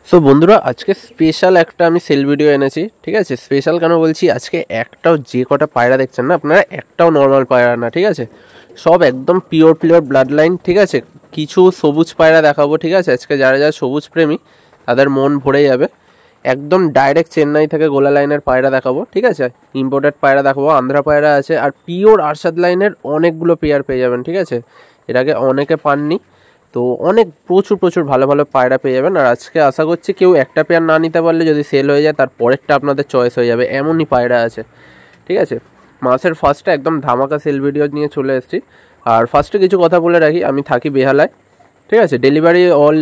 So বন্ধুরা আজকে special একটা আমি সেল ভিডিও এনেছি। ঠিক আছে, স্পেশাল কেন বলছি, আজকে একটাও যে কটা পায়রা দেখছেন না আপনারা, একটাও নর্মাল পায়রা না। ঠিক আছে, সব একদম পিওর ব্লাড লাইন। ঠিক আছে, কিছু সবুজ পায়রা দেখাবো। ঠিক আছে, আজকে যারা যারা সবুজ প্রেমী তাদের মন ভরে যাবে। একদম ডাইরেক্ট চেন্নাই থেকে গোলা লাইনের পায়রা দেখাবো। ঠিক আছে, ইম্পোর্টেড পায়রা দেখাবো, আন্ধ্রা পায়রা আছে, আর পিওর আরশাদ লাইনের অনেকগুলো পেয়ার পেয়ে যাবেন। ঠিক আছে, এর আগে অনেকে পাননি, তো অনেক প্রচুর ভালো ভালো পায়রা পেয়ে যাবেন। আর আজকে আশা করছি কেউ একটা পেয়ার না নিতে পারলে যদি সেল হয়ে যায় তার পরেরটা আপনাদের চয়েস হয়ে যাবে, এমনই পায়রা আছে। ঠিক আছে, মাসের ফার্স্টে একদম ধামাকা সেল ভিডিও নিয়ে চলে এসেছি। আর ফার্স্টে কিছু কথা বলে রাখি, আমি থাকি বেহালায়। ঠিক আছে, delivery all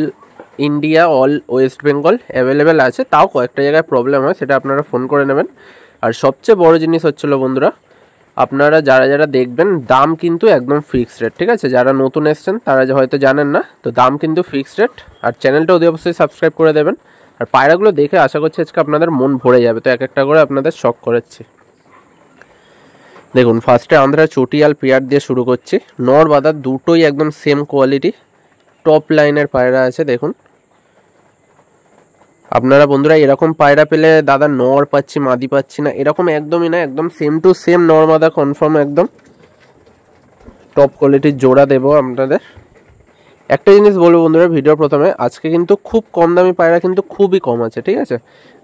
India, all West Bengal available আছে, তাও কয়েকটা জায়গায় প্রবলেম হয়, সেটা আপনারা ফোন করে নেবেন। আর সবচেয়ে বড় জিনিস হচ্ছিলো বন্ধুরা, আপনারা যারা যারা দেখবেন দাম কিন্তু একদম ফিক্সড রেট। ঠিক আছে, যারা নতুন এসছেন তারা হয়তো জানেন না, তো দাম কিন্তু ফিক্সড রেট। আর চ্যানেলটা অবশ্যই সাবস্ক্রাইব করে দেবেন। আর পায়রাগুলো দেখে আশা করছি আজকে আপনাদের মন ভরে যাবে, তো এক একটা করে আপনাদের শখ করেছি। দেখুন, ফার্স্টে আন্ধ্রা চটিয়াল পেয়ার দিয়ে শুরু করছি। নর বাঁধা দুটোই একদম সেম কোয়ালিটি, টপ লাইনের পায়রা আছে। দেখুন আপনারা বন্ধুরা এরকম পায়রা পেলে দাদা নর পাচ্ছি মাদি পাচ্ছি না, এরকম একদমই না, একদম সেম টু সেম নর মাদা কনফার্ম, একদম টপ কোয়ালিটির জোড়া দেবো আপনাদের। একটা জিনিস বলবো বন্ধুরা ভিডিও প্রথমে, আজকে কিন্তু খুব কম দামি পায়রা কিন্তু খুবই কম আছে। ঠিক আছে,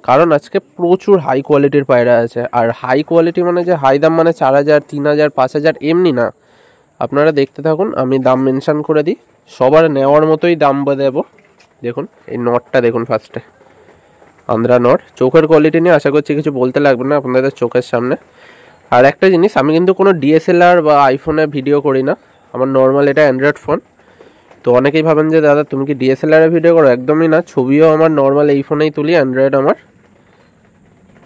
কারণ আজকে প্রচুর হাই কোয়ালিটির পায়রা আছে। আর হাই কোয়ালিটি মানে যে হাই দাম মানে 4000, 3000, 5000 এমনি না। আপনারা দেখতে থাকুন, আমি দাম মেনশন করে দিই, সবার নেওয়ার মতোই দাম দেবো। দেখুন এই নটটা দেখুন, ফার্স্টে আন্ধ্রা নট, চোখের কোয়ালিটি নিয়ে আশা করছি কিছু বলতে লাগবে না আপনাদের চোখের সামনে। আর একটা জিনিস, আমি কিন্তু কোনো ডিএসএলআর বা আইফোনে ভিডিও করি না, আমার নর্মাল এটা অ্যান্ড্রয়েড ফোন। তো অনেকেই ভাবেন যে দাদা তুমি কি ডিএসএলআরে ভিডিও করো, একদমই না, ছবিও আমার নর্মাল এই ফোনেই তুলি, অ্যান্ড্রয়েড আমার।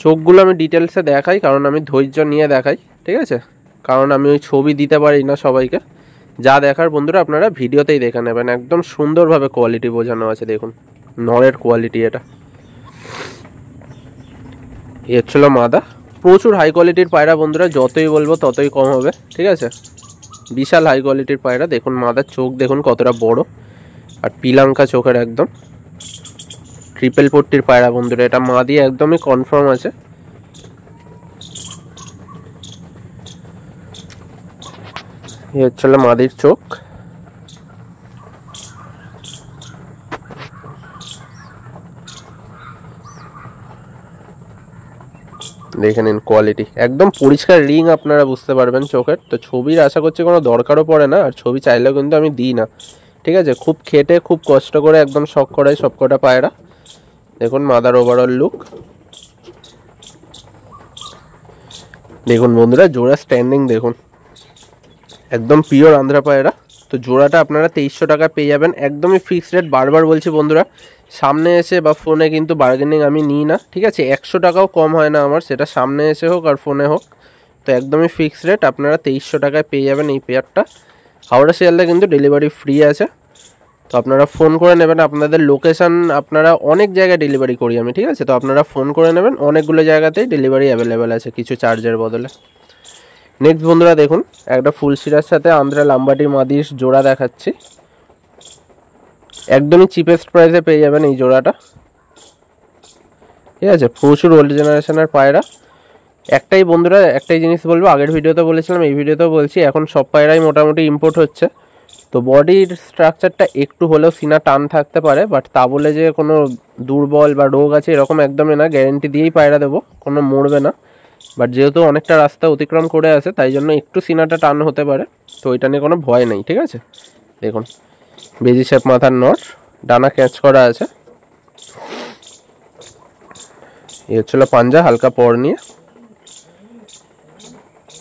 চোখগুলো আমি ডিটেলসে দেখাই, কারণ আমি ধৈর্য নিয়ে দেখাই। ঠিক আছে, কারণ আমি ওই ছবি দিতে পারি না সবাইকে, যা দেখার বন্ধুরা আপনারা ভিডিওতেই দেখে নেবেন, একদম সুন্দরভাবে কোয়ালিটি বোঝানো আছে। দেখুন নরের কোয়ালিটি, এটা এ হচ্ছিল মাদা। প্রচুর হাই কোয়ালিটির পায়রা বন্ধুরা, যতই বলবো ততই কম হবে। ঠিক আছে, বিশাল হাই কোয়ালিটির পায়রা। দেখুন মাদার চোখ দেখুন কতটা বড়, আর পিলাঙ্কা চোখের, একদম ট্রিপল পট্টির পায়রা বন্ধুরা, এটা মাদি একদমই কনফার্ম আছে। এই হচ্ছিল মাদির চোখ। দেখে নিন কোয়ালিটি, একদম পরিষ্কার রিং, আপনারা বুঝতে পারবেন চোখের। তো ছবির আশা করছি কোনো দরকারও পড়ে না, আর ছবি চাইলেও কিন্তু আমি দিই না। ঠিক আছে, খুব খেটে খুব কষ্ট করে একদম শখ করে সবকটা পায়রা। দেখুন মাদার ওভারঅল লুক দেখুন বন্ধুরা, জোড়া স্ট্যান্ডিং দেখুন, একদম পিওর আন্ধ্রা পায়রা। তো জোড়াটা আপনারা 2300 টাকা পেয়ে যাবেন, একদমই ফিক্সড রেট। বারবার বলছি বন্ধুরা, সামনে এসে বা ফোনে কিন্তু বার্গেনিং আমি নিই না। ঠিক আছে, 100 টাকাও কম হয় না আমার, সেটা সামনে এসে হোক আর ফোনে হোক। তো একদমই ফিক্সড রেট, আপনারা 2300 টাকায় পেয়ে যাবেন এই পেয়ারটা। হাওড়া শিয়ালদা কিন্তু ডেলিভারি ফ্রি আছে, তো আপনারা ফোন করে নেবেন। আপনাদের লোকেশান, আপনারা অনেক জায়গায় ডেলিভারি করি আমি। ঠিক আছে, তো আপনারা ফোন করে নেবেন, অনেকগুলো জায়গাতেই ডেলিভারি অ্যাভেলেবেল আছে কিছু চার্জের বদলে। নেক্সট বন্ধুরা দেখুন, একটা ফুল শিরার সাথে আন্ধ্রা লাম্বাটি মাদির জোড়া দেখাচ্ছি, একদমই চিপেস্ট প্রাইসে পেয়ে যাবেন এই জোড়াটা। ঠিক আছে, প্রচুর ওল্ড জেনারেশনের পায়রা। একটাই বন্ধুরা, একটাই জিনিস বলবো, আগের ভিডিওতে বলেছিলাম, এই ভিডিওতেও বলছি, এখন সব পায়রাই মোটামুটি ইম্পোর্ট হচ্ছে। তো বডির স্ট্রাকচারটা একটু হলেও সিনা টান থাকতে পারে, বাট তা বলে যে কোনো দুর্বল বা রোগ আছে এরকম একদমই না, গ্যারেন্টি দিয়েই পায়রা দেবো, কোনো মরবে না। বাট যেহেতু অনেকটা রাস্তা অতিক্রম করে আসে, তাই জন্য একটু সিনাটা টান হতে পারে, তো ওইটা নিয়ে কোনো ভয় নেই। ঠিক আছে, দেখুন বেজি শেপ মাথার নট, ডানা ক্যাচ করা আছে। এই হচ্ছিল পাঞ্জা, হালকা পর নিয়ে।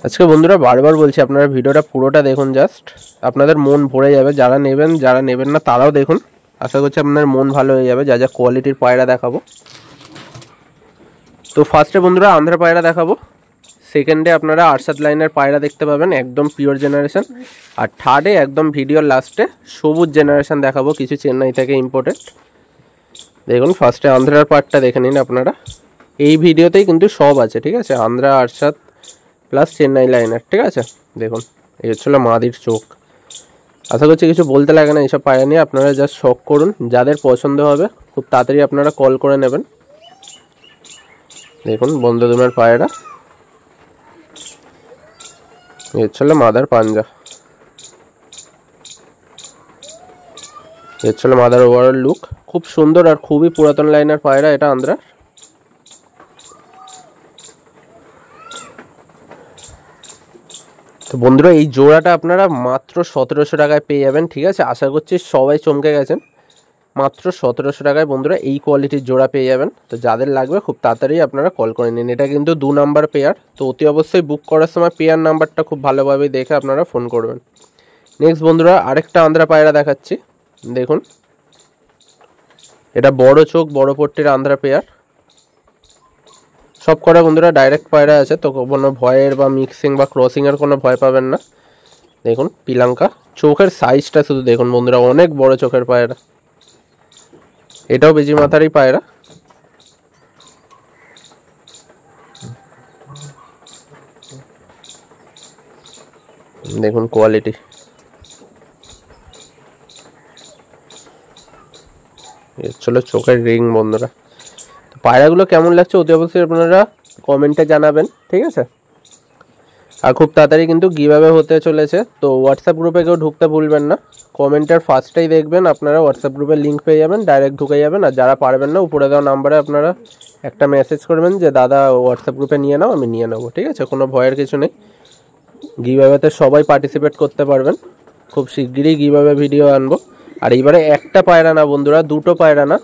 আজকে বন্ধুরা বারবার বলছি, আপনারা ভিডিওটা পুরোটা দেখুন, জাস্ট আপনাদের মন ভরে যাবে। যারা নেবেন, যারা নেবেন না তারাও দেখুন, আশা করছি আপনার মন ভালো হয়ে যাবে। যা যা কোয়ালিটির পায়রা দেখাবো, তো ফার্স্টে বন্ধুরা আন্ধ্রা পায়রা দেখাবো, সেকেন্ডে আপনারা আরশাদ লাইনের পায়রা দেখতে পাবেন একদম পিওর জেনারেশন, আর থার্ডে একদম ভিডিওর লাস্টে সবুজ জেনারেশন দেখাবো, কিছু চেন্নাই থেকে ইম্পোর্টেড। দেখুন ফার্স্টে আন্ধ্রার পার্টটা দেখে নিন আপনারা, এই ভিডিওতেই কিন্তু সব আছে। ঠিক আছে, আন্ধ্রা, আরশাদ প্লাস চেন্নাই লাইনের। ঠিক আছে, দেখুন এই হচ্ছিল মাদির চোখ, আশা করছি কিছু বলতে লাগে না এইসব পায়রা নিয়ে, আপনারা জাস্ট শখ করুন, যাদের পছন্দ হবে খুব তাড়াতাড়ি আপনারা কল করে নেবেন। দেখুন বন্ধুদুমের পায়রা, এই হচ্ছে মাদার পাঞ্জা, এই হচ্ছে মাদার ওভারঅল লুক। খুব সুন্দর আর খুবই পুরাতন লাইনের পায়রা এটা আন্ধ্রা। তো বন্ধুরা এই জোড়াটা আপনারা মাত্র 1700 টাকায় পেয়ে যাবেন, ঠিক আছে। আশা করছি সবাই চমকে গেছেন, মাত্র 1700 টাকায় বন্ধুরা এই কোয়ালিটির জোড়া পেয়ে যাবেন। তো যাদের লাগবে খুব তাড়াতাড়ি আপনারা কল করে নিন। এটা কিন্তু 2 নাম্বার পেয়ার, তো অতি অবশ্যই বুক করার সময় পেয়ার নাম্বারটা খুব ভালোভাবে দেখে আপনারা ফোন করবেন। নেক্সট বন্ধুরা আরেকটা আন্ধ্রা পায়রা দেখাচ্ছি, দেখুন এটা বড় চোখ বড় পট্টির আন্ধ্রা পেয়ার। সব কটা বন্ধুরা ডাইরেক্ট পায়রা আছে, তো কোনো ভয়ের বা মিক্সিং বা ক্রসিংয়ের কোনো ভয় পাবেন না। দেখুন পিলাঙ্কা, চোখের সাইজটা শুধু দেখুন বন্ধুরা, অনেক বড় চোখের পায়রা। এটাও বেজি মাথারই পায়রা। দেখুন কোয়ালিটি, চলো চোখের রিং বন্ধুরা। তো পায়রাগুলো কেমন লাগছে অতি অবশ্যই আপনারা কমেন্টে জানাবেন, ঠিক আছে। আর খুব তাড়াতাড়ি কিন্তু গিভঅ্যাওয়ে হতে চলেছে, তো হোয়াটসঅ্যাপ গ্রুপে কেউ ঢুকতে ভুলবেন না। কমেন্টের ফার্স্টেই দেখবেন আপনারা হোয়াটসঅ্যাপ গ্রুপের লিঙ্ক পেয়ে যাবেন, ডাইরেক্ট ঢুকে যাবেন। আর যারা পারবেন না উপরে দেওয়া নাম্বারে আপনারা একটা মেসেজ করবেন যে দাদা হোয়াটসঅ্যাপ গ্রুপে নিয়ে নাও, আমি নিয়ে নেবো, ঠিক আছে। কোনো ভয়ের কিছু নেই, গিভঅ্যাওয়েতে সবাই পার্টিসিপেট করতে পারবেন। খুব শিগগিরই গিভঅ্যাওয়ে ভিডিও আনবো। আর এইবারে একটা পায়রা না বন্ধুরা, দুটো পায়রা না,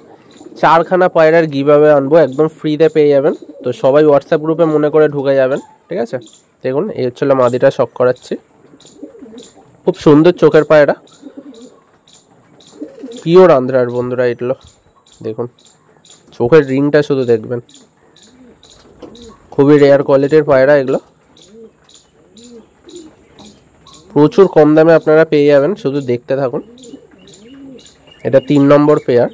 4খানা পায়রার গিভঅ্যাওয়ে আনবো, একদম ফ্রিতে পেয়ে যাবেন। তো সবাই হোয়াটসঅ্যাপ গ্রুপে মনে করে ঢুকে যাবেন, ঠিক আছে। দেখুন এই হচ্ছিল মাদিটা শখ করাচ্ছি, খুব সুন্দর চোখের পায়রা, পিওর আন্ধ্রার বন্ধুরা এগুলো। দেখুন চোখের রিংটা শুধু দেখবেন, খুবই রেয়ার কোয়ালিটির পায়রা এগুলো। প্রচুর কম দামে আপনারা পেয়ে যাবেন, শুধু দেখতে থাকুন। এটা 3 নম্বর পেয়ার।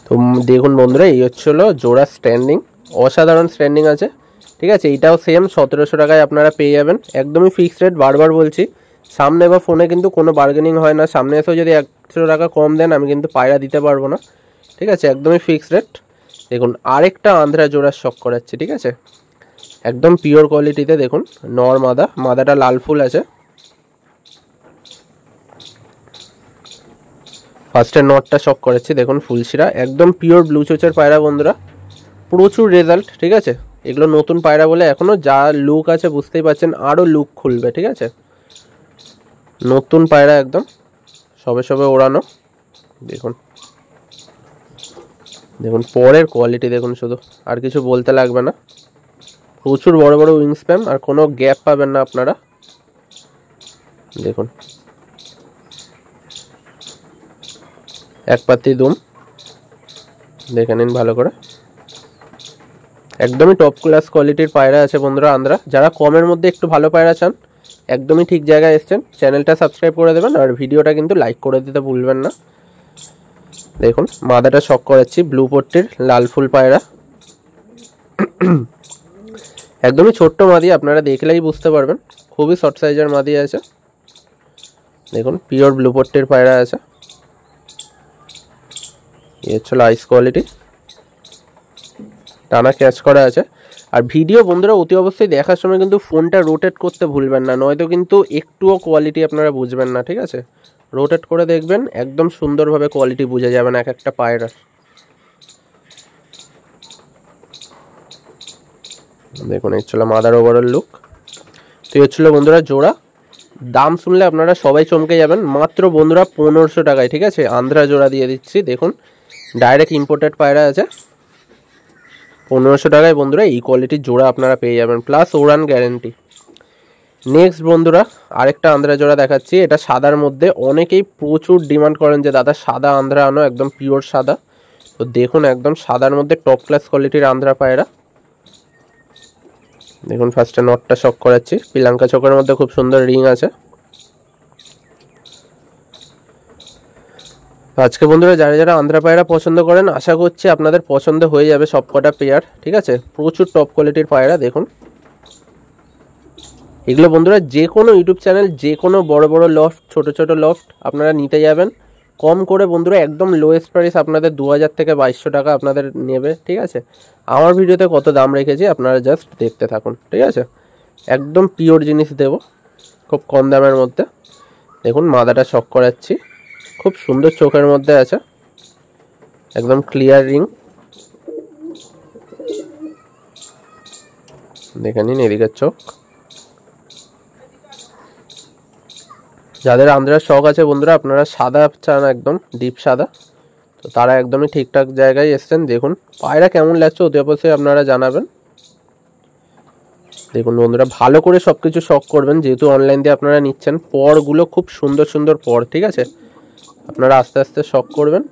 তো দেখুন বন্ধুরা এই হচ্ছিল জোড়া স্ট্যান্ডিং, অসাধারণ স্ট্যান্ডিং আছে, ঠিক আছে। এইটাও সেম 1700 টাকায় আপনারা পেয়ে যাবেন, একদমই ফিক্সড রেট। বারবার বলছি, সামনে বা ফোনে কিন্তু কোনো বার্গেনিং হয় না। সামনে এসেও যদি 100 টাকা কম দেন আমি কিন্তু পায়রা দিতে পারবো না, ঠিক আছে, একদমই ফিক্সড রেট। দেখুন আরেকটা আন্ধ্রা জোড়ার শখ করাচ্ছি, ঠিক আছে, একদম পিওর কোয়ালিটিতে। দেখুন নর মাদা, মাদাটা লাল ফুল আছে। ফার্স্টে নটটা শখ করেছি, দেখুন ফুলশিরা, একদম পিওর ব্লু চোচের পায়রা বন্ধুরা, প্রচুর রেজাল্ট, ঠিক আছে। এগুলো নতুন পায়রা বলে এখনও যা লুক আছে বুঝতেই পারছেন, আরও লুক খুলবে, ঠিক আছে। নতুন পায়রা একদম সবে সবে ওড়ানো। দেখুন দেখুন পরের কোয়ালিটি দেখুন, শুধু আর কিছু বলতে লাগবে না। প্রচুর বড় বড় উইং স্প্যাম, আর কোনো গ্যাপ পাবেন না আপনারা। দেখুন এক পাতি দুম, দেখে নিন ভালো করে, একদমই টপ ক্লাস কোয়ালিটির পায়রা আছে বন্ধুরা আন্ধ্রা। যারা কমের মধ্যে একটু ভালো পায়রা চান, একদমই ঠিক জায়গায় এসছেন। চ্যানেলটা সাবস্ক্রাইব করে দেবেন, আর ভিডিওটা কিন্তু লাইক করে দিতে ভুলবেন না। দেখুন মাদাটা শখ করাচ্ছি, ব্লু পট্টির লাল ফুল পায়রা, একদমই ছোট্ট মাদি, আপনারা দেখলেই বুঝতে পারবেন, খুবই শর্ট সাইজের মাদি আছে। দেখুন পিওর ব্লু পট্টির পায়রা আছে, এই হচ্ছিল আইস কোয়ালিটি, টানা ক্যাচ করা আছে। আর ভিডিও বন্ধুরা অতি অবশ্যই দেখার সময় কিন্তু ফোনটা রোটেট করতে ভুলবেন না, নয়তো কিন্তু একটুও কোয়ালিটি আপনারা বুঝবেন না, ঠিক আছে। রোটেট করে দেখবেন, একদম সুন্দরভাবে কোয়ালিটি বুঝে যাবেন এক একটা পায়রার। দেখুন এই হচ্ছিল মাদার ওভারঅল লুক। তো এই হচ্ছিল বন্ধুরা জোড়া। দাম শুনলে আপনারা সবাই চমকে যাবেন, মাত্র বন্ধুরা 1500 টাকায়, ঠিক আছে। আন্ধ্রা জোড়া দিয়ে দিচ্ছি, দেখুন ডাইরেক্ট ইম্পোর্টেড পায়রা আছে। 1500 টাকায় বন্ধুরা এই কোয়ালিটির জোড়া আপনারা পেয়ে যাবেন, প্লাস ওড়ান গ্যারেন্টি। নেক্সট বন্ধুরা আরেকটা আন্ধ্রা জোড়া দেখাচ্ছি, এটা সাদার মধ্যে। অনেকেই প্রচুর ডিমান্ড করেন যে দাদা সাদা আন্ধ্রা আনো, একদম পিওর সাদা। তো দেখুন একদম সাদার মধ্যে টপ ক্লাস কোয়ালিটির আন্ধ্রা পায়রা। দেখুন ফার্স্টে নটটা শক করাচ্ছি, পিলাঙ্কা চোখের মধ্যে খুব সুন্দর রিং আছে। আজকে বন্ধুরা যারা যারা আন্ধ্রা পায়রা পছন্দ করেন আশা করছি আপনাদের পছন্দ হয়ে যাবে সব কটা পেয়ার, ঠিক আছে। প্রচুর টপ কোয়ালিটির পায়রা দেখুন। এগুলো বন্ধুরা যে কোনো ইউটিউব চ্যানেল, যে কোনো বড় বড় লফট, ছোট ছোট লফট আপনারা নিতে যাবেন কম করে বন্ধুরা, একদম লোয়েস্ট প্রাইস আপনাদের 2000 থেকে 2200 টাকা আপনাদের নেবে, ঠিক আছে। আমার ভিডিওতে কত দাম রেখেছি আপনারা জাস্ট দেখতে থাকুন, ঠিক আছে। একদম পিওর জিনিস দেব খুব কম দামের মধ্যে। দেখুন মাদাটা শক করাচ্ছি, খুব সুন্দর চোখের মধ্যে আছে, একদম ক্লিয়ার রিং। দেখে নিন এদিকের চোখ। যাদের আন্ধ্রার শখ আছে বন্ধুরা, আপনারা সাদা চান একদম ডিপ সাদা, তো তারা একদমই ঠিকঠাক জায়গায় এসছেন। দেখুন পায়রা কেমন লাগছে অতি অবশ্যই আপনারা জানাবেন। দেখুন বন্ধুরা ভালো করে সব কিছু শখ করবেন, যেহেতু অনলাইন দিয়ে আপনারা নিচ্ছেন। পরগুলো খুব সুন্দর সুন্দর পর, ঠিক আছে। আপনারা আস্তে আস্তে শখ করবেন।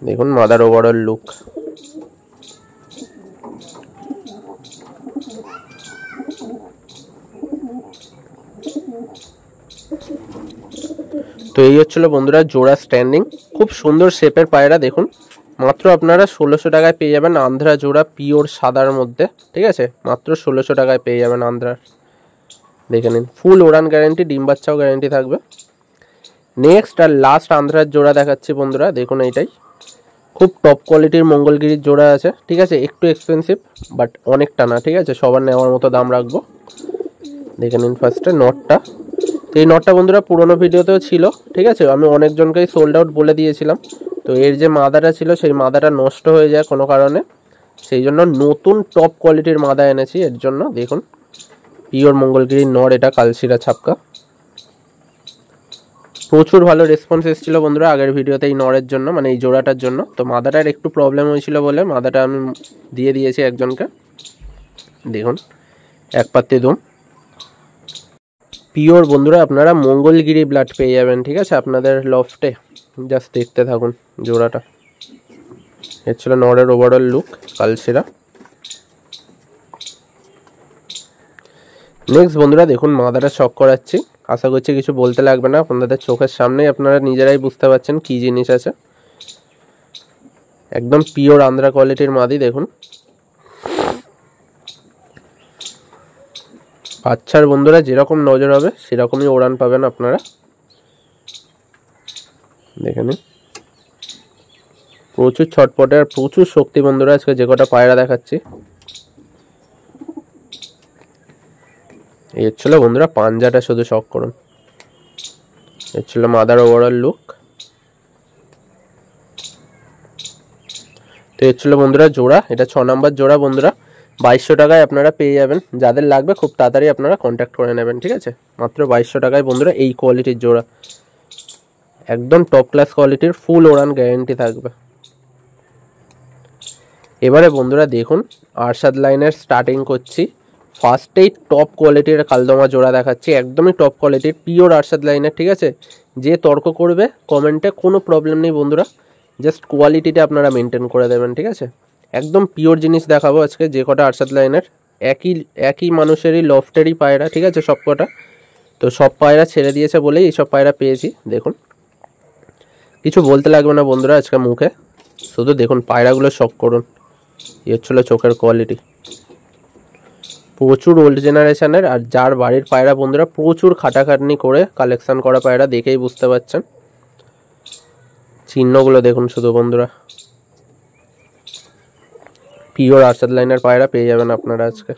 দেখুন মাদার ওভারঅল লুক। তো এই হচ্ছিল বন্ধুরা জোড়া স্ট্যান্ডিং, খুব সুন্দর শেপের পায়রা। দেখুন মাত্র আপনারা 1600 টাকায় পেয়ে যাবেন আন্ধ্রা জোড়া পিওর সাদার মধ্যে, ঠিক আছে। মাত্র 1600 টাকায় পেয়ে যাবেন আন্ধ্রার। দেখে নিন ফুল ওড়ান গ্যারেন্টি, ডিম বাচ্চাও গ্যারেন্টি থাকবে। নেক্সট আর লাস্ট আন্ধ্রার জোড়া দেখাচ্ছি বন্ধুরা। দেখুন এইটাই খুব টপ কোয়ালিটির মঙ্গলগিরির জোড়া আছে, ঠিক আছে। একটু এক্সপেন্সিভ বাট অনেকটা না, ঠিক আছে। সবার নেওয়ার মতো দাম রাখবো। দেখে নিন ফার্স্টে নটটা। এই নটটা বন্ধুরা পুরোনো ভিডিওতেও ছিল, ঠিক আছে। আমি অনেকজনকেই সোল্ড আউট বলে দিয়েছিলাম। তো এর যে মাদাটা ছিল সেই মাদাটা নষ্ট হয়ে যায় কোনো কারণে, সেই জন্য নতুন টপ কোয়ালিটির মাদা এনেছি এর জন্য। দেখুন পিওর মঙ্গলগিরির নর, এটা কালশিরা ছাপকা। প্রচুর ভালো রেসপন্স এসেছিলো বন্ধুরা আগের ভিডিওতে এই নরের জন্য, মানে এই জোড়াটার জন্য। তো মাদাটার একটু প্রবলেম হয়েছিল বলে মাদাটা আমি দিয়ে দিয়েছি একজনকে। দেখুন এক পাত্তি দুম পিওর বন্ধুরা, আপনারা মঙ্গলগিরি ব্লাড পেয়ে যাবেন, ঠিক আছে, আপনাদের লফটে। জাস্ট দেখতে থাকুন জোড়াটা। এর ছিল নরের ওভারঅল লুক কালশিরা। নেক্সট বন্ধুরা দেখুন মাদাটা শক করাচ্ছি, আশা করছি কিছু বলতে লাগবে না, আপনাদের চোখের সামনেই আপনারা নিজেরাই বুঝতে পারছেন কি জিনিস আছে। একদম পিওর আন্ধ্রা কোয়ালিটির মাদি। দেখুন বাচ্চার বন্ধুরা যেরকম নজর হবে সেরকমই ওড়ান পাবেন আপনারা। দেখে নিন প্রচুর ছটপটে আর প্রচুর শক্তি বন্ধুরা আজকে যে কটা পায়রা দেখাচ্ছি। এর ছিল বন্ধুরা পাঞ্জাটা শুধু শক করুন। এর ছিল মাদার ওভারঅল লুক। তো এর ছিল বন্ধুরা জোড়া, এটা 6 নাম্বার জোড়া বন্ধুরা। 2200 টাকায় আপনারা পেয়ে যাবেন। যাদের লাগবে খুব তাড়াতাড়ি আপনারা কন্ট্যাক্ট করে নেবেন, ঠিক আছে। মাত্র 2200 টাকায় বন্ধুরা এই কোয়ালিটির জোড়া, একদম টপ ক্লাস কোয়ালিটির, ফুল ওড়ান গ্যারেন্টি থাকবে। এবারে বন্ধুরা দেখুন আরশাদ লাইনের স্টার্টিং করছি। ফার্স্টেই টপ কোয়ালিটির কালদমা জোড়া দেখাচ্ছি, একদমই টপ কোয়ালিটির পিওর আরশাদ লাইনের, ঠিক আছে। যে তর্ক করবে কমেন্টে কোনো প্রবলেম নেই বন্ধুরা, জাস্ট কোয়ালিটিটা আপনারা মেনটেন করে দেবেন, ঠিক আছে। একদম পিওর জিনিস দেখাবো আজকে যে কটা আরশাদ লাইনের, একই মানুষেরই লফটেরই পায়রা, ঠিক আছে সব কটা। তো সব পায়রা ছেড়ে দিয়েছে বলেই এইসব পায়রা পেয়েছি। দেখুন কিছু বলতে লাগবে না বন্ধুরা আজকে মুখে, শুধু দেখুন পায়রাগুলো শক করুন। এর ছিল চোখের কোয়ালিটি, প্রচুর ওল্ড জেনারেশনের। আর যার বাড়ির পায়রা বন্ধুরা প্রচুর খাটাখাটনি করে কালেকশন করা পায়রা, দেখেই বুঝতে পারছেন। চিহ্নগুলো দেখুন শুধু বন্ধুরা, পিওর আরশাদ লাইনের পায়রা পেয়ে যাবেন আপনারা আজকে।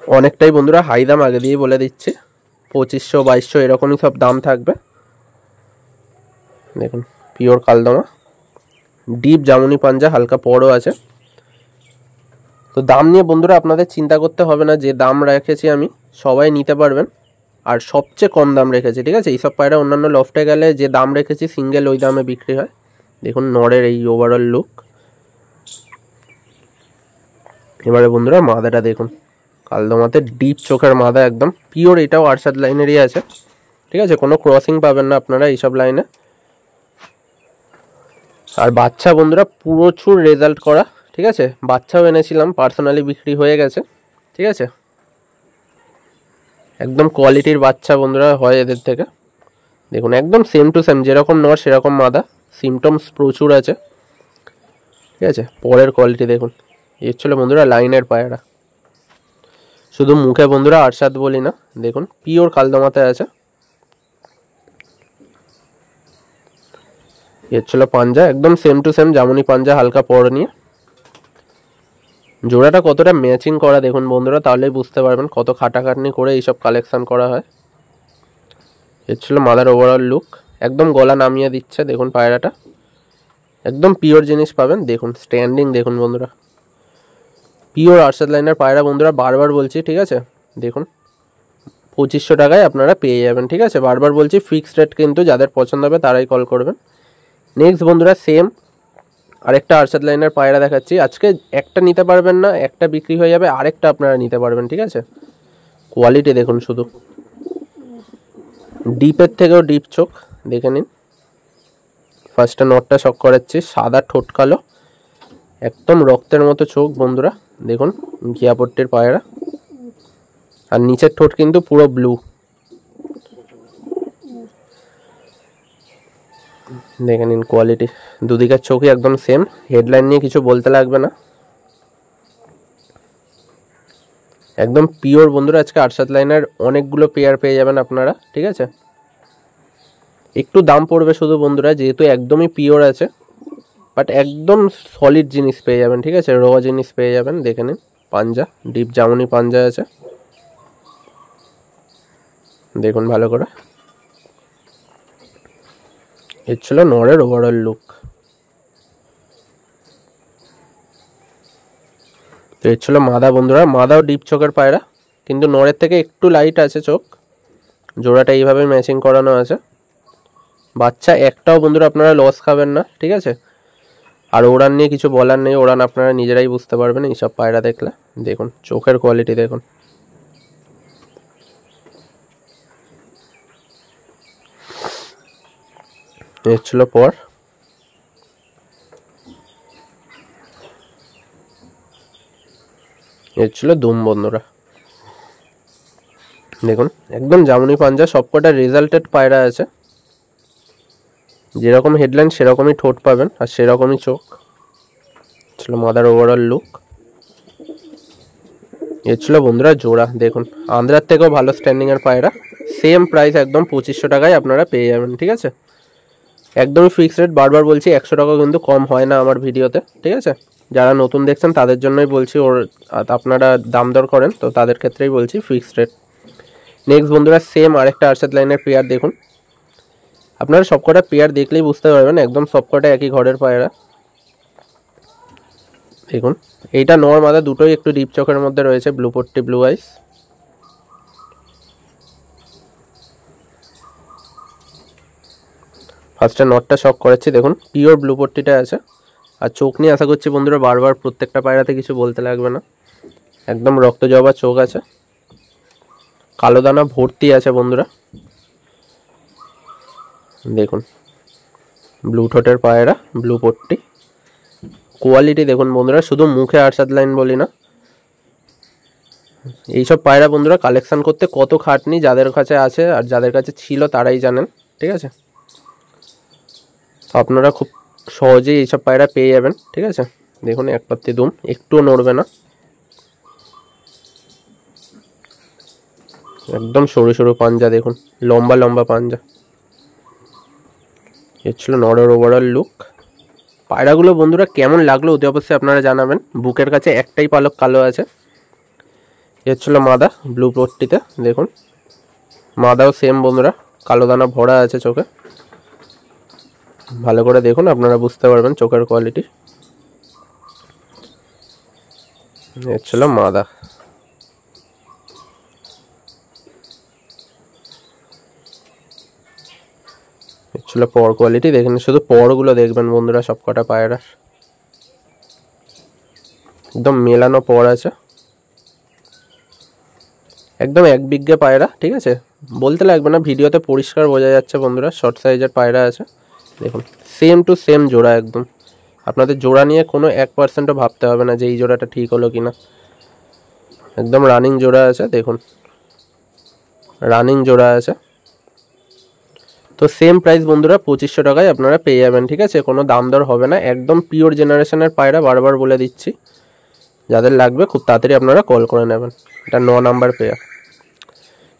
অনেকটাই বন্ধুরা হাই দাম আগে দিয়েই বলে দিচ্ছি, 2500 2200 এরকমই সব দাম থাকবে। দেখুন পিওর কালদমা, ডিপ জামুনি পাঞ্জা, হালকা পরও আছে। তো দাম নিয়ে বন্ধুরা আপনাদের চিন্তা করতে হবে না, যে দাম রেখেছি আমি সবাই নিতে পারবেন, আর সবচেয়ে কম দাম রেখেছি, ঠিক আছে। এইসব পায়রা অন্যান্য লফটে গেলে যে দাম রেখেছি সিঙ্গেল ওই দামে বিক্রি হয়। দেখুন নরের এই ওভারঅল লুক। এবারে বন্ধুরা মাদাটা দেখুন, কালদমাতে ডিপ চোখের মাদা, একদম পিওর। এটাও আরশাদ লাইনেরই আছে, ঠিক আছে, কোনো ক্রসিং পাবেন না আপনারা এইসব লাইনে। আর বাচ্চা বন্ধুরা প্রচুর রেজাল্ট করা, ঠিক আছে। বাচ্চাও এনেছিলাম, পার্সোনালি বিক্রি হয়ে গেছে, ঠিক আছে। একদম কোয়ালিটির বাচ্চা বন্ধুরা হয় এদের থেকে। দেখুন একদম সেম টু সেম, যেরকম নর সেরকম মাদা, সিমটমস প্রচুর আছে, ঠিক আছে। পরের কোয়ালিটি দেখুন, এর ছিল বন্ধুরা লাইনের পায়রা। শুধু মুখে বন্ধুরা আরশাদ বলি না, দেখুন পিওর কালদমাতে আছে। এর ছিল পাঞ্জা, একদম সেম টু সেম জামুনি পাঞ্জা, হালকা পর নিয়ে। জোড়াটা কতটা ম্যাচিং করা দেখুন বন্ধুরা, তাহলেই বুঝতে পারবেন কত খাটাখাটনি করে এইসব কালেকশন করা হয়। এর ছিল মাদার ওভারঅল লুক, একদম গলা নামিয়ে দিচ্ছে দেখুন পায়রাটা, একদম পিওর জিনিস পাবেন। দেখুন স্ট্যান্ডিং দেখুন বন্ধুরা, পিওর আরশাদ লাইনের পায়রা বন্ধুরা, বারবার বলছি, ঠিক আছে। দেখুন 2500 টাকায় আপনারা পেয়ে যাবেন, ঠিক আছে। বারবার বলছি ফিক্সড রেট, কিন্তু যাদের পছন্দ হবে তারাই কল করবেন। নেক্সট বন্ধুরা সেম আরেকটা আরশাদ লাইনের পায়রা দেখাচ্ছি। আজকে একটা নিতে পারবেন না, একটা বিক্রি হয়ে যাবে, আরেকটা আপনারা নিতে পারবেন, ঠিক আছে। কোয়ালিটি দেখুন শুধু, ডিপের থেকেও ডিপ চোখ, দেখে নিন। ফার্স্টে নটটা শক করাচ্ছি, সাদা ঠোঁট কালো, একদম রক্তের মতো চোখ বন্ধুরা, দেখুন ঘিয়াপট্টির পায়রা। আর নিচের ঠোঁট কিন্তু পুরো ব্লু, দেখে নিন কোয়ালিটি। দুদিকের চোখই একদম সেম, হেডলাইন নিয়ে কিছু বলতে লাগবে না, একদম পিওর বন্ধুরা। আজকে আরশাদ লাইনের অনেকগুলো পেয়ার পেয়ে যাবেন আপনারা, ঠিক আছে। একটু দাম পড়বে শুধু বন্ধুরা, যেহেতু একদমই পিওর আছে, বাট একদম সলিড জিনিস পেয়ে যাবেন, ঠিক আছে। র জিনিস পেয়ে যাবেন, দেখে নিন। পাঞ্জা ডিপ জামুনি পাঞ্জা আছে, দেখুন ভালো করে। এর ছিল নরের ওভারঅল লুক। তো এর ছিল মাদা বন্ধুরা, মাদাও ডিপ চোখের পায়রা, কিন্তু নরের থেকে একটু লাইট আছে চোখ। জোড়াটা এইভাবে ম্যাচিং করানো আছে। বাচ্চা একটাও বন্ধুরা আপনারা লস খাবেন না, ঠিক আছে। আর ওড়ান নিয়ে কিছু বলার নেই, ওড়ান আপনারা নিজেরাই বুঝতে পারবেন এইসব পায়রা দেখলে। দেখুন চোখের কোয়ালিটি দেখুন, এর ছিল পর। এর ছিল দুম বন্ধুরা, দেখুন একদম জামুনি পাঞ্জা, সবকটা রেজাল্টেড পায়রা আছে। যেরকম হেডলাইন সেরকমই ঠোঁট পাবেন, আর সেরকমই চোখ। ছিল মাদার ওভারঅল লুক। এর ছিল বন্ধুরা জোড়া, দেখুন আন্ধ্রার থেকেও ভালো স্ট্যান্ডিংয়ের পায়রা। সেম প্রাইস একদম 2500 টাকায় আপনারা পেয়ে যাবেন, ঠিক আছে। একদমই ফিক্সড রেট, বারবার বলছি 100 টাকা কিন্তু কম হয় না আমার ভিডিওতে, ঠিক আছে। যারা নতুন দেখছেন তাদের জন্যই বলছি, ওর আপনারা দাম দর করেন তো তাদের ক্ষেত্রেই বলছি ফিক্সড রেট। নেক্সট বন্ধুরা সেম আরেকটা আরশাদ লাইনের পেয়ার দেখুন, আপনারা সবকটা পেয়ার দেখলেই বুঝতে পারবেন একদম সবকটা একই ঘরের পায়রা। দেখুন এইটা নর মাদা দুটোই একটু ডিপ চোখের মধ্যে রয়েছে, ব্লু পট্টি ব্লু আইস। ফার্স্টে নটটা শক করেছি, দেখুন পিওর ব্লু পট্টিটা আছে। আর চোখ নিয়ে আশা করছি বন্ধুরা বারবার প্রত্যেকটা পায়রাতে কিছু বলতে লাগবে না, একদম রক্ত জবা চোখ আছে, কালো দানা ভর্তি আছে বন্ধুরা। দেখুন ব্লু ঠোঁটের পায়রা, ব্লু পট্টি, কোয়ালিটি দেখুন বন্ধুরা। শুধু মুখে আরশাদ লাইন বলি না, এইসব পায়রা বন্ধুরা কালেকশন করতে কত খাটনি যাদের কাছে আছে আর যাদের কাছে ছিল তারাই জানেন, ঠিক আছে। তো আপনারা খুব সহজেই এইসব পায়রা পেয়ে যাবেন, ঠিক আছে। দেখুন এক পাত্তি দুম, একটুও নড়বে না, একদম সরু সরু পাঞ্জা, দেখুন লম্বা লম্বা পাঞ্জা। এর ছিল নরের ওভারঅল লুক। পায়রাগুলো বন্ধুরা কেমন লাগলো অতি অবশ্যই আপনারা জানাবেন। বুকের কাছে একটাই পালক কালো আছে। এর ছিল মাদা ব্লু পট্টিতে, দেখুন মাদাও সেম বন্ধুরা, কালো দানা ভরা আছে চোখে। ভালো করে দেখুন আপনারা বুঝতে পারবেন চোখের কোয়ালিটি। এর ছিল মাদা। এর ছিল পর কোয়ালিটি, দেখেন শুধু পরগুলো দেখবেন বন্ধুরা সবকটা পায়রার, একদম মেলানো পর আছে, একদম এক বিঘে পায়রা, ঠিক আছে। বলতে লাগবে না, ভিডিওতে পরিষ্কার বোঝা যাচ্ছে বন্ধুরা শর্ট সাইজের পায়রা আছে। দেখুন সেম টু সেম জোড়া, একদম আপনাদের জোড়া নিয়ে কোনো 1%ও ভাবতে হবে না যে এই জোড়াটা ঠিক হলো কিনা, একদম রানিং জোড়া আছে। দেখুন রানিং জোড়া আছে। তো সেম প্রাইস বন্ধুরা 2500 টাকায় আপনারা পেয়ে যাবেন, ঠিক আছে, কোনো দাম দর হবে না, একদম পিওর জেনারেশনের পায়রা, বারবার বলে দিচ্ছি। যাদের লাগবে খুব তাড়াতাড়ি আপনারা কল করে নেবেন। এটা 9 নাম্বার পেয়ার।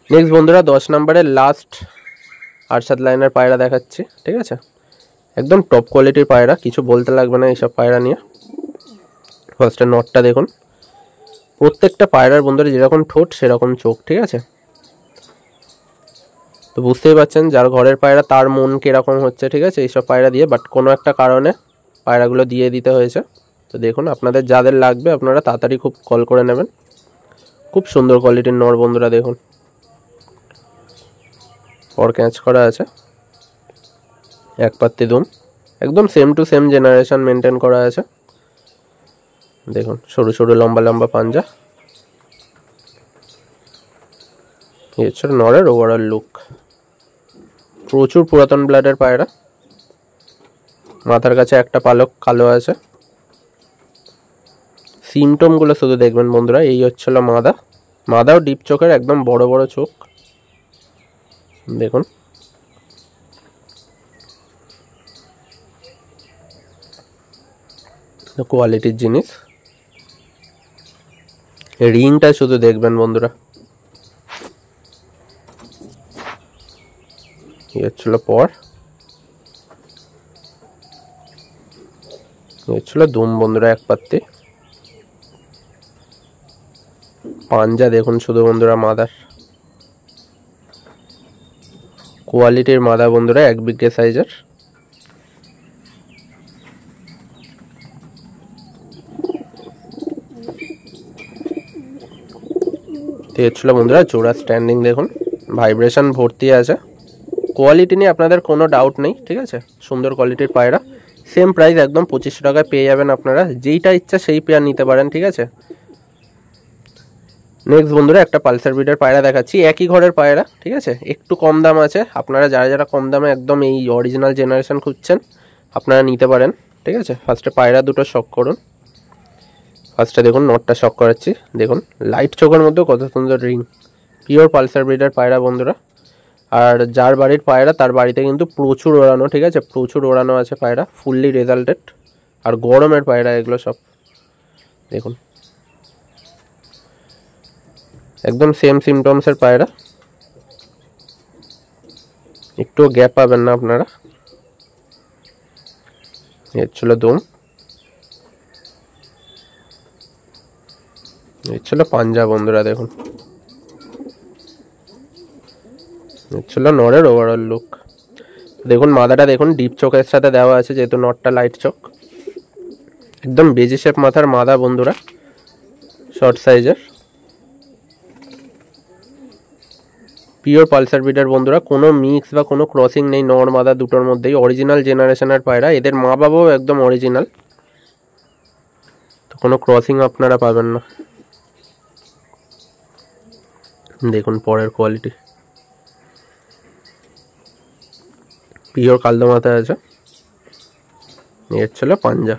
নেক্সট বন্ধুরা 10 নাম্বারের লাস্ট 8-7 লাইনের পায়রা দেখাচ্ছি, ঠিক আছে, একদম টপ কোয়ালিটির পায়রা, কিছু বলতে লাগবে না এইসব পায়রা নিয়ে। ফার্স্টে নটটা দেখুন, প্রত্যেকটা পায়রার বন্ধুরা যেরকম ঠোঁট সেরকম চোখ, ঠিক আছে। তো বুঝতেই পারছেন যার ঘরের পায়রা তার মন কীরকম হচ্ছে, ঠিক আছে, এইসব পায়রা দিয়ে, বাট কোনো একটা কারণে পায়রাগুলো দিয়ে দিতে হয়েছে। তো দেখুন আপনাদের যাদের লাগবে আপনারা তাড়াতাড়ি খুব কল করে নেবেন। খুব সুন্দর কোয়ালিটির নর বন্ধুরা, দেখুন পর ক্যাচ করা আছে, এক পাত্তি দুম, একদম same to same generation maintain করা আছে। দেখুন সরু সরু লম্বা লম্বা পাঞ্জা, এই হচ্ছে নরের ওভারঅল লুক। প্রচুর পুরাতন ব্লাডের পায়রা, মাথার কাছে একটা পালক কালো আছে। সিমটমগুলো শুধু দেখবেন বন্ধুরা, এই হচ্ছিল মাদা, মাদাও ডিপ চোখের, একদম বড় বড় চোখ, দেখুন। কোয়ালিটির জিনিস, রিংটা শুধু দেখবেন বন্ধুরা, এই হচ্ছিল পর, এই হচ্ছিল দুম বন্ধুরা, এক পাত্তি পাঞ্জা দেখুন শুধু বন্ধুরা, মাদার কোয়ালিটির মাদা বন্ধুরা, 1 বিঘে সাইজের। হচ্ছিল বন্ধুরা জোড়া স্ট্যান্ডিং, দেখুন ভাইব্রেশন ভর্তি আছে। কোয়ালিটি নিয়ে আপনাদের কোনো ডাউট নেই, ঠিক আছে, সুন্দর কোয়ালিটির পায়রা। সেম প্রাইস একদম 2500 টাকায় পেয়ে যাবেন আপনারা, যেইটা ইচ্ছা সেই পেয়ার নিতে পারেন, ঠিক আছে। নেক্সট বন্ধুরা একটা পালসার ব্রিডের পায়রা দেখাচ্ছি, একই ঘরের পায়রা, ঠিক আছে, একটু কম দাম আছে। আপনারা যারা যারা কম দামে একদম এই অরিজিনাল জেনারেশন খুঁজছেন আপনারা নিতে পারেন, ঠিক আছে। ফার্স্টে পায়রা দুটো শক করুন। ফার্স্টে দেখুন নটটা শক করাচ্ছি, দেখুন লাইট চোখের মধ্যেও কত সুন্দর রিং, পিওর পালসার ব্রিডের পায়রা বন্ধুরা। আর যার বাড়ির পায়রা তার বাড়িতে কিন্তু প্রচুর ওড়ানো, ঠিক আছে, প্রচুর ওড়ানো আছে পায়রা, ফুললি রেজাল্টেড। আর গরমের পায়রা এগুলো সব, দেখুন একদম সেম সিমটমসের পায়রা, একটু গ্যাপ পাবেন না আপনারা। এর ছিল দুম, এর ছিল পাঞ্জা বন্ধুরা, দেখুন এর ছিল নরের ওভারঅল লুক। দেখুন মাথাটা দেখুন ডিপ চোখের সাথে দেওয়া আছে, যেহেতু নটটা লাইট চোখ, একদম বেজি শেপ মাথার মাদা বন্ধুরা, শর্ট সাইজের, পিওর পালসার ব্রিডার বন্ধুরা, কোনো মিক্স বা কোনো ক্রসিং নেই নর মাদা দুটোর মধ্যেই, অরিজিনাল জেনারেশনের পায়রা। এদের মা বাবাও একদম অরিজিনাল, তো কোনো ক্রসিং আপনারা পাবেন না। দেখুন পরের কোয়ালিটি, পিওর কালদো মাথা আছে, এর ছিল পাঞ্জা,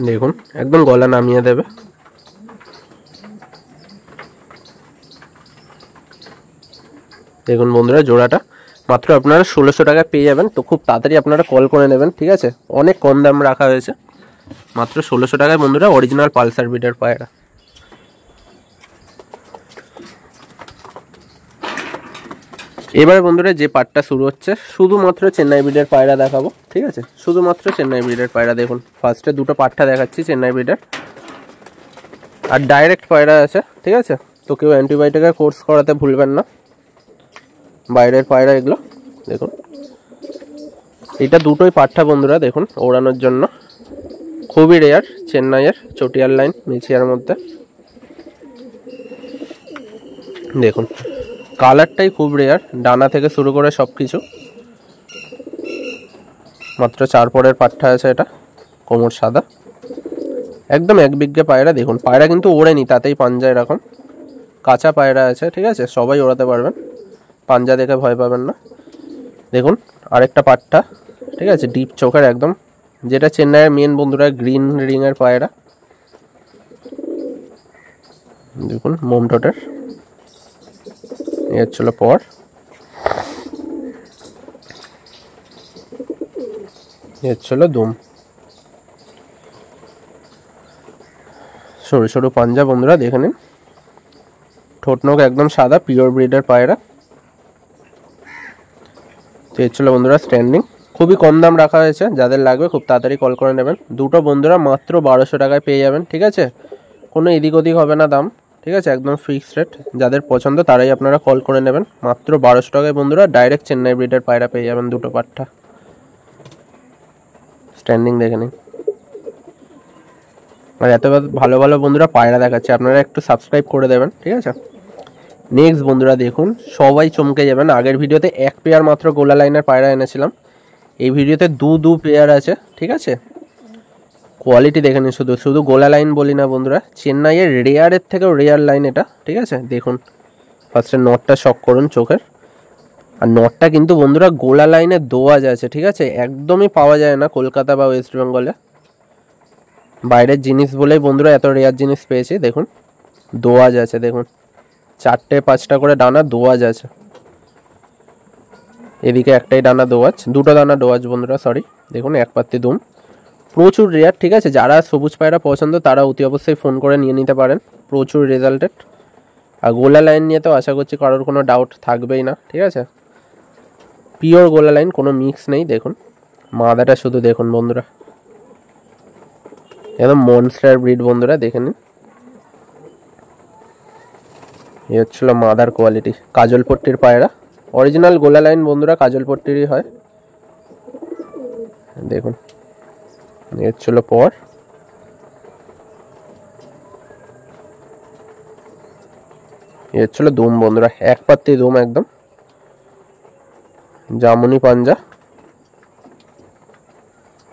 দেখুন একদম গলা নামিয়ে দেবে। দেখুন বন্ধুরা জোড়াটা মাত্র আপনারা 1600 টাকায় পেয়ে যাবেন। তো খুব তাড়াতাড়ি আপনারা কল করে নেবেন, ঠিক আছে, অনেক কম দাম রাখা হয়েছে, মাত্র 1600 টাকায় বন্ধুরা অরিজিনাল পালসার ব্রিডের পায়রা। এবারে বন্ধুরা যে পার্টটা শুরু হচ্ছে, শুধুমাত্র চেন্নাই ব্রিডের পায়রা দেখাবো, ঠিক আছে, শুধুমাত্র চেন্নাই ব্রিডের পায়রা। দেখুন ফার্স্টে দুটো পার্টটা দেখাচ্ছি চেন্নাই ব্রিডের, আর ডাইরেক্ট পায়রা আছে, ঠিক আছে। তো কেউ অ্যান্টিবায়োটিকের কোর্স করাতে ভুলবেন না, বাইরের পায়রা এগুলো। দেখুন এটা দুটোই পাঠা বন্ধুরা, দেখুন ওড়ানোর জন্য খুবই রেয়ার, চেন্নাইয়ের চটিয়ার লাইন মেছিয়ার মধ্যে। দেখুন কালারটাই খুব রেয়ার, ডানা থেকে শুরু করে সব কিছু। মাত্র 4 পরের পাঠা আছে, এটা কোমর সাদা, একদম 1 বিঘে পায়রা। দেখুন পায়রা কিন্তু ওড়েনি, তাতেই পাঞ্জা এরকম কাঁচা পায়রা আছে, ঠিক আছে, সবাই ওড়াতে পারবেন, পাঞ্জা দেখে ভয় পাবেন না। দেখুন আরেকটা পাট্টা, ঠিক আছে, ডিপ চোখের একদম, যেটা চেন্নাইয়ের মেন বন্ধুরা গ্রিন রিংয়ের পায়রা। দেখুন মোম ঠোঁটের, এই হচ্ছিল পর। এই হচ্ছিল দুম। সরু সরু পাঞ্জা বন্ধুরা দেখে নিন। ঠোঁট নখ একদম সাদা, পিওর ব্রিডের পায়রা। তো এই ছিল বন্ধুরা স্ট্যান্ডিং, খুবই কম দাম রাখা হয়েছে, যাদের লাগবে খুব তাড়াতাড়ি কল করে নেবেন। দুটো বন্ধুরা মাত্র 1200 টাকায় পেয়ে যাবেন, ঠিক আছে, কোনো এদিক ওদিক হবে না দাম, ঠিক আছে, একদম ফিক্সড রেট। যাদের পছন্দ তারাই আপনারা কল করে নেবেন। মাত্র 1200 টাকায় বন্ধুরা ডাইরেক্ট চেন্নাই ব্রিডের পায়রা পেয়ে যাবেন দুটো পাঠা। স্ট্যান্ডিং দেখে নিন। আর এত ভালো ভালো বন্ধুরা পায়রা দেখাচ্ছে, আপনারা একটু সাবস্ক্রাইব করে দেবেন, ঠিক আছে। নেক্সট বন্ধুরা দেখুন, সবাই চমকে যাবেন। আগের ভিডিওতে এক পেয়ার মাত্র গোলা লাইনের পায়রা এনেছিলাম, এই ভিডিওতে দু পেয়ার আছে, ঠিক আছে। কোয়ালিটি দেখে নিন, শুধু শুধু গোলা লাইন বলি না বন্ধুরা, চেন্নাইয়ের রেয়ারের থেকেও রেয়ার লাইন এটা, ঠিক আছে। দেখুন ফার্স্টে নটটা শক করুন চোখের, আর নটটা কিন্তু বন্ধুরা গোলা লাইনের দোয়াজ আছে, ঠিক আছে, একদমই পাওয়া যায় না কলকাতা বা ওয়েস্ট বেঙ্গলে। বাইরের জিনিস বলেই বন্ধুরা এত রেয়ার জিনিস পেয়েছি। দেখুন দোয়াজ আছে, দেখুন 4টে 5টা করে ডানা দোয়াজ আছে, এদিকে একটাই ডানা দোয়াজ, দুটো ডানা দোয়াজ বন্ধুরা, সরি। দেখুন এক পাত্তি দুম, প্রচুর রেয়ার, ঠিক আছে। যারা সবুজ পায়রা পছন্দ তারা অতি অবশ্যই ফোন করে নিয়ে নিতে পারেন, প্রচুর রেজাল্টেড। আর গোলা লাইন নিয়ে তো আশা করছি কারোর কোনো ডাউট থাকবেই না, ঠিক আছে, পিওর গোলা লাইন, কোনো মিক্স নেই। দেখুন মাদাটা শুধু দেখুন বন্ধুরা, একদম মনস্টার ব্রিড বন্ধুরা, দেখে নিন। এই হচ্ছিল মাদার কোয়ালিটি, কাজল পট্টির পায়রা, অরিজিনাল গোলা লাইন বন্ধুরা কাজল পট্টিরই হয়। দেখুন এই হচ্ছিল পর। এই হচ্ছিল দুম বন্ধুরা, এক পাত্তি দুম, একদম জামুনি পাঞ্জা।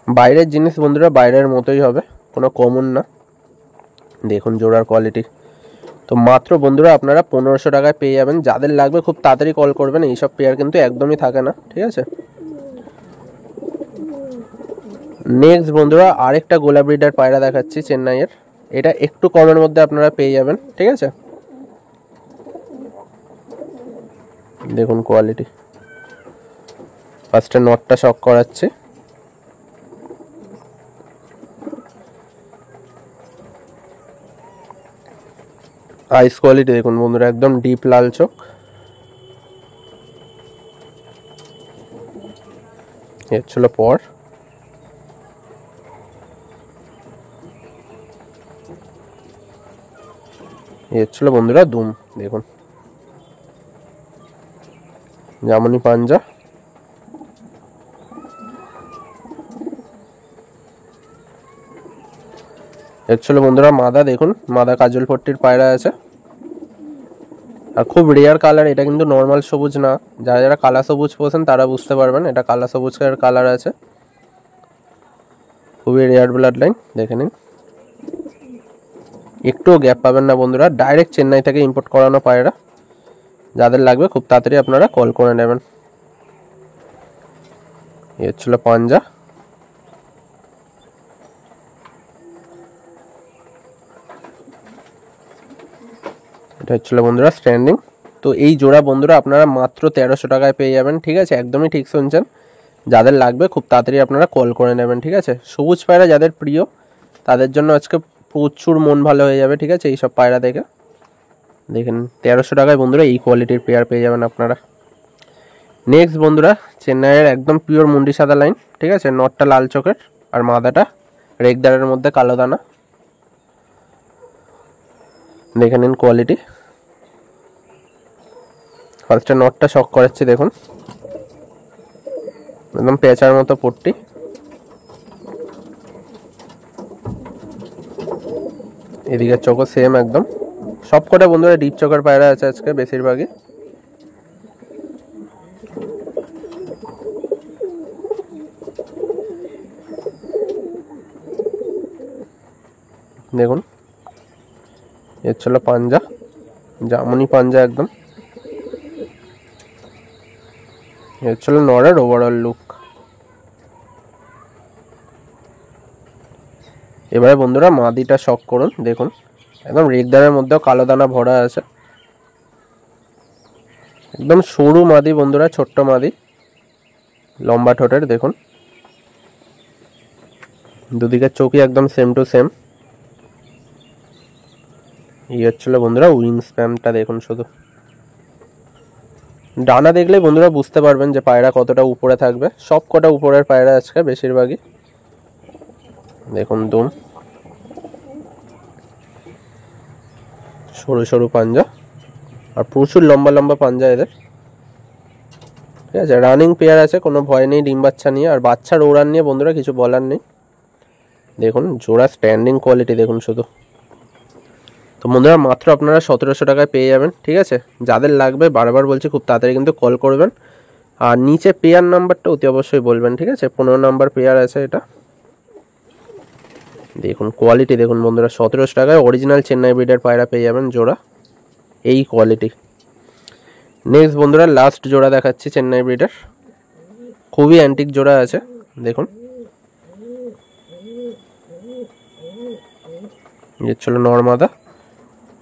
বাইরের জিনিস বন্ধুরা বাইরের মতোই হবে, কোনো কমন না। দেখুন জোড়ার কোয়ালিটি। তো মাত্র বন্ধুরা আপনারা 1500 টাকায় পেয়ে যাবেন। যাদের লাগবে খুব তাড়াতাড়ি কল করবেন, এইসব পেয়ার কিন্তু একদমই থাকে না, ঠিক আছে। নেক্সট বন্ধুরা আরেকটা গোলা ব্রিডার পায়রা দেখাচ্ছি চেন্নাইয়ের, এটা একটু কমের মধ্যে আপনারা পেয়ে যাবেন, ঠিক আছে। দেখুন কোয়ালিটি, ফার্স্টে নটটা শক করাচ্ছে, আইস কোয়ালিটি দেখুন বন্ধুরা, একদম ডিপ লাল চোখ। এর ছিল পর। এর ছিল বন্ধুরা দুম, দেখুন জামুনি পাঞ্জা। এর ছিল বন্ধুরা মাদা, দেখুন মাদা কাজল পট্টির পায়রা আছে, আর খুব রেয়ার কালার, এটা কিন্তু নর্মাল সবুজ না। যারা যারা কালা সবুজ পোষেন তারা বুঝতে পারবেন, এটা কালা সবুজ কালার আছে, খুবই রেয়ার ব্লাড লাইন। দেখে নিন, একটুও গ্যাপ পাবেন না বন্ধুরা, ডাইরেক্ট চেন্নাই থেকে ইম্পোর্ট করানো পায়রা। যাদের লাগবে খুব তাড়াতাড়ি আপনারা কল করে নেবেন। এই হচ্ছিল পাঞ্জা। এটা হচ্ছিল বন্ধুরা স্ট্যান্ডিং। তো এই জোড়া বন্ধুরা আপনারা মাত্র 1300 টাকায় পেয়ে যাবেন, ঠিক আছে, একদমই ঠিক শুনছেন। যাদের লাগবে খুব তাড়াতাড়ি আপনারা কল করে নেবেন, ঠিক আছে। সবুজ পায়রা যাদের প্রিয় তাদের জন্য আজকে প্রচুর মন ভালো হয়ে যাবে, ঠিক আছে, এইসব পায়রা দেখে। দেখেন 1300 টাকায় বন্ধুরা এই কোয়ালিটির পেয়ার পেয়ে যাবেন আপনারা। নেক্সট বন্ধুরা চেন্নাইয়ের একদম পিওর মুন্ডি সাদা লাইন, ঠিক আছে, নটটা লাল চোখের আর মাদাটা রেগদারের মধ্যে কালো দানা। দেখে নিন কোয়ালিটি, ফার্স্টে নটটা শক করাচ্ছি, দেখুন একদম পেঁচার মতো পট্টি। এদিকে চোখও সেম একদম, সব কটা বন্ধুরা ডিপ চোখের পায়রা আছে আজকে বেশিরভাগই। দেখুন এর ছিল পাঞ্জা, জামুনি পাঞ্জা একদম। এর ছিল নরের ওভারঅল লুক। এবারে বন্ধুরা মাদিটা শক করুন, দেখুন একদম রেগদারের মধ্যেও কালো দানা ভরা আছে, একদম সরু মাদি বন্ধুরা, ছোট্ট মাদি, লম্বা ঠোঁটের। দেখুন দুদিকের চোখই একদম সেম টু সেম। এই হচ্ছিল বন্ধুরা উইং স্প্যানটা। দেখুন শুধু ডানা দেখলে বন্ধুরা বুঝতে পারবেন যে পায়রা কতটা উপরে থাকবে। সব কটা উপরের পায়রা আজকে বেশিরভাগই। দেখুন দুম, সরু সরু পাঞ্জা আর প্রচুর লম্বা লম্বা পাঞ্জা এদের, ঠিক আছে। রানিং পেয়ার আছে, কোনো ভয় নেই ডিম বাচ্চা নিয়ে। আর বাচ্চার ওড়ান নিয়ে বন্ধুরা কিছু বলার নেই। দেখুন জোড়া স্ট্যান্ডিং কোয়ালিটি দেখুন শুধু। তো বন্ধুরা মাত্র আপনারা 1700 টাকায় পেয়ে যাবেন, ঠিক আছে। যাদের লাগবে বারবার বলছি খুব তাড়াতাড়ি কিন্তু কল করবেন। আর নিচে পেয়ার নাম্বারটা অতি অবশ্যই বলবেন, ঠিক আছে। 15 নাম্বার পেয়ার আছে এটা। দেখুন কোয়ালিটি দেখুন বন্ধুরা, 1700 টাকায় অরিজিনাল চেন্নাই ব্রিডের পায়রা পেয়ে যাবেন জোড়া, এই কোয়ালিটি। নেক্সট বন্ধুরা লাস্ট জোড়া দেখাচ্ছি চেন্নাই ব্রিডের, খুবই অ্যান্টিক জোড়া আছে। দেখুন ये ছিল নরমাদা,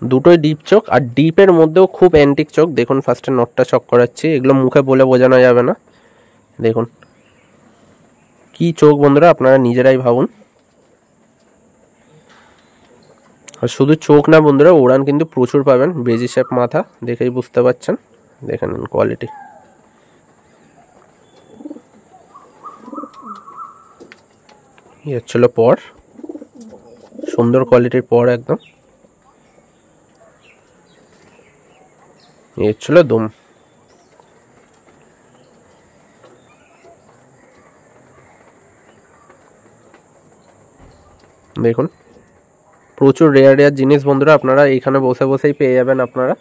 দুটোই ডিপ চোখ। আর ডিপের মধ্যেও খুব অ্যান্টিক চোখ। দেখুন ফার্স্টে নটটা চক করাচ্ছি, এগুলো মুখে বলে বোঝানো যাবে না। দেখুন কি চোখ বন্ধুরা, আপনারা নিজেরাই ভাবুন। আর শুধু চোখ না বন্ধুরা, ওড়ান কিন্তু প্রচুর পাবেন। বেজি শেপ মাথা দেখেই বুঝতে পারছেন। দেখে নিন কোয়ালিটি। এই হচ্ছিল পর, সুন্দর কোয়ালিটির পর একদম। এই হচ্ছিল দুম। দেখুন প্রচুর রেয়ার রেয়ার জিনিস বন্ধুরা আপনারা এইখানে বসে বসেই পেয়ে যাবেন আপনারা।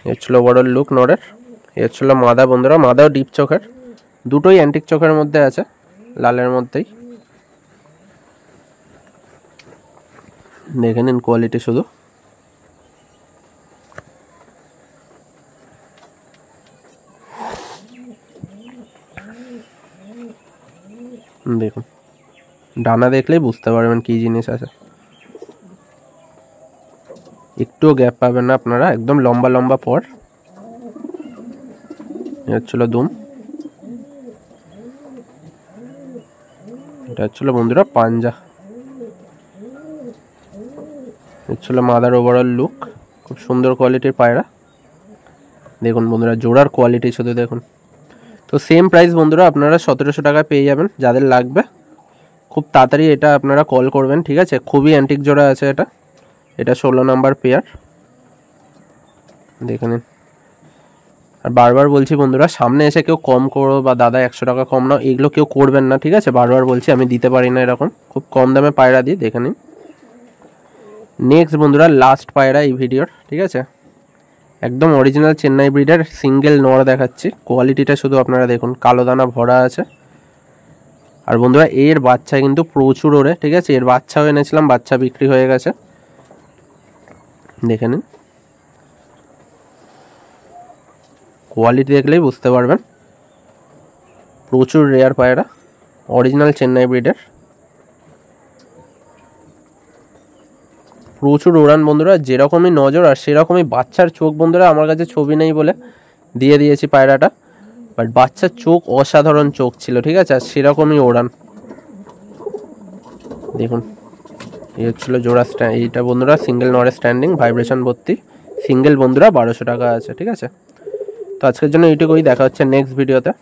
এই ছিল ওভারঅল লুক নরের। এই ছিল মাদা বন্ধুরা, মাদাও ডিপ চোখের, দুটোই অ্যান্টিক চোখের মধ্যে আছে, লালের মধ্যেই। দেখে নিন কোয়ালিটি শুধু। দেখুন ডানা দেখলেই বুঝতে পারবেন কি জিনিস আছে, একটুও গ্যাপ পাবেন না আপনারা, একদম লম্বা লম্বা পর। এটা হচ্ছিল দুম, এটা হচ্ছিল বন্ধুরা পাঞ্জা। এটা ছিল মাদার ওভারঅল লুক, খুব সুন্দর কোয়ালিটির পায়রা। দেখুন বন্ধুরা জোড়ার কোয়ালিটি শুধু দেখুন। তো সেম প্রাইস বন্ধুরা আপনারা 1700 টাকায় পেয়ে যাবেন। যাদের লাগবে খুব তাড়াতাড়ি এটা আপনারা কল করবেন, ঠিক আছে। খুবই অ্যান্টিক জোড়া আছে এটা। এটা 16 নাম্বার পেয়ার, দেখে নিন। আর বারবার বলছি বন্ধুরা, সামনে এসে কেউ কম করো বা দাদা 100 টাকা কম নাও, এগুলো কেউ করবেন না, ঠিক আছে। বারবার বলছি আমি দিতে পারি না এরকম, খুব কম দামে পায়রা দিই, দেখে নিন। নেক্সট বন্ধুরা লাস্ট পায়রা এই ভিডিওর, ঠিক আছে। একদম অরিজিনাল চেন্নাই ব্রিডের সিঙ্গেল নর দেখাচ্ছি। কোয়ালিটিটা শুধু আপনারা দেখুন, কালো দানা ভরা আছে। আর বন্ধুরা এর বাচ্চা কিন্তু প্রচুর ওরে, ঠিক আছে। এর বাচ্চাও এনেছিলাম, বাচ্চা বিক্রি হয়ে গেছে, দেখে নিন। কোয়ালিটি দেখলেই বুঝতে পারবেন, প্রচুর রেয়ার পায়রা, অরিজিনাল চেন্নাই ব্রিডের। প্রচুর উড়ান বন্ধুরা, যেরকমই নজর আর সেরকমই বাচ্চার চোখ বন্ধুরা। আমার কাছে ছবি নেই বলে দিয়ে দিয়েছি পায়রাটা, বাট বাচ্চার চোখ অসাধারণ চোখ ছিল, ঠিক আছে। আর সেরকমই ওড়ান দেখুন। এই হচ্ছিল জোড়া এইটা বন্ধুরা সিঙ্গেল নরে স্ট্যান্ডিং, ভাইব্রেশন ভর্তি, সিঙ্গেল বন্ধুরা 1200 টাকা আছে, ঠিক আছে। তো আজকের জন্য এইটুকুই, দেখা হচ্ছে নেক্সট ভিডিওতে।